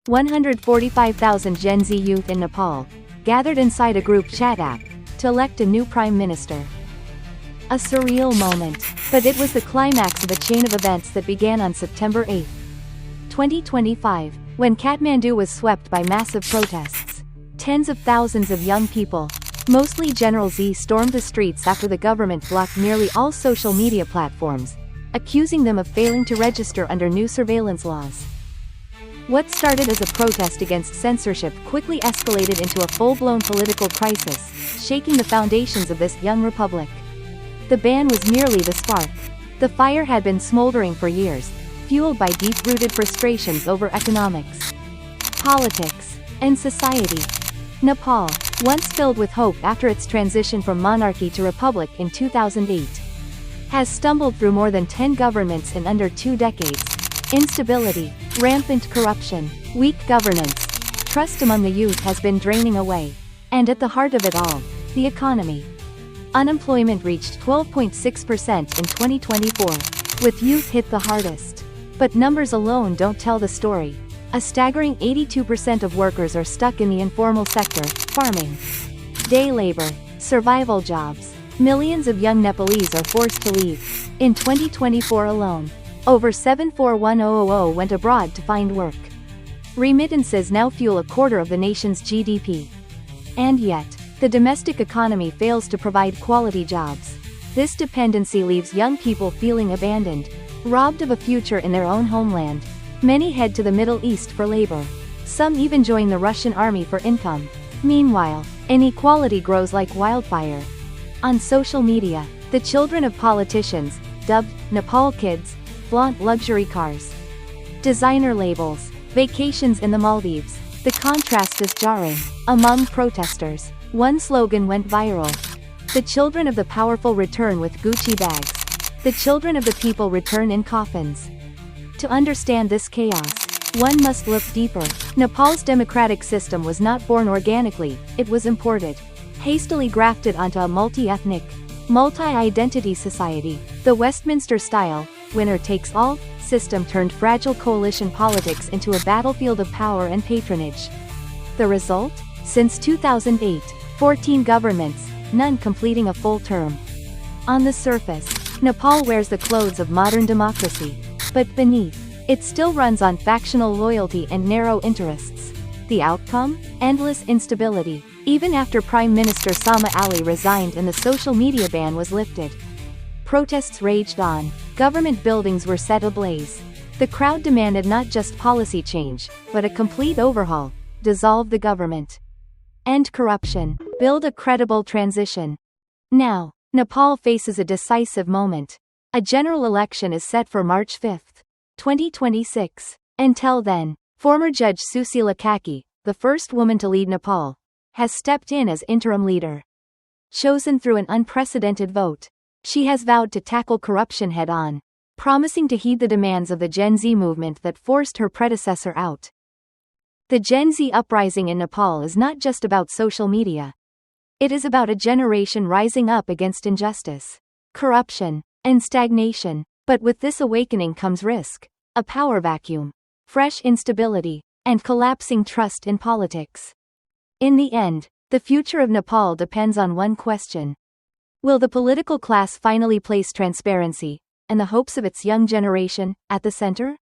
145,000 Gen Z youth in Nepal gathered inside a group chat app to elect a new prime minister. A surreal moment, but it was the climax of a chain of events that began on September 8, 2025, when Kathmandu was swept by massive protests. Tens of thousands of young people, mostly General Z, stormed the streets after the government blocked nearly all social media platforms, accusing them of failing to register under new surveillance laws. What started as a protest against censorship quickly escalated into a full-blown political crisis, shaking the foundations of this young republic. The ban was merely the spark. The fire had been smoldering for years, fueled by deep-rooted frustrations over economics, politics, and society. Nepal, once filled with hope after its transition from monarchy to republic in 2008, has stumbled through more than 10 governments in under 2 decades. Instability, rampant corruption, weak governance, trust among the youth has been draining away. And at the heart of it all, the economy. Unemployment reached 12.6% in 2024, with youth hit the hardest. But numbers alone don't tell the story. A staggering 82% of workers are stuck in the informal sector, farming, day labor, survival jobs. Millions of young Nepalese are forced to leave. In 2024 alone, over 741,000 went abroad to find work. Remittances now fuel a quarter of the nation's GDP. And yet, the domestic economy fails to provide quality jobs. This dependency leaves young people feeling abandoned, robbed of a future in their own homeland. Many head to the Middle East for labor. Some even join the Russian army for income. Meanwhile, inequality grows like wildfire. On social media, the children of politicians, dubbed Nepal kids, flaunt luxury cars, designer labels, vacations in the Maldives. The contrast is jarring. Among protesters, one slogan went viral. The children of the powerful return with Gucci bags. The children of the people return in coffins. To understand this chaos, one must look deeper. Nepal's democratic system was not born organically, it was imported, hastily grafted onto a multi-ethnic, multi-identity society. The Westminster-style, winner-takes-all, system turned fragile coalition politics into a battlefield of power and patronage. The result? Since 2008, 14 governments, none completing a full term. On the surface, Nepal wears the clothes of modern democracy. But beneath, it still runs on factional loyalty and narrow interests. The outcome? Endless instability. Even after Prime Minister Sama Ali resigned and the social media ban was lifted, protests raged on. Government buildings were set ablaze. The crowd demanded not just policy change, but a complete overhaul. Dissolve the government. End corruption. Build a credible transition. Now, Nepal faces a decisive moment. A general election is set for March 5, 2026. Until then, former Judge Susila Kaki, the first woman to lead Nepal, has stepped in as interim leader. Chosen through an unprecedented vote, she has vowed to tackle corruption head-on, promising to heed the demands of the Gen Z movement that forced her predecessor out. The Gen Z uprising in Nepal is not just about social media. It is about a generation rising up against injustice, corruption, and stagnation. But with this awakening comes risk, a power vacuum, fresh instability, and collapsing trust in politics. In the end, the future of Nepal depends on one question. Will the political class finally place transparency, and the hopes of its young generation, at the center?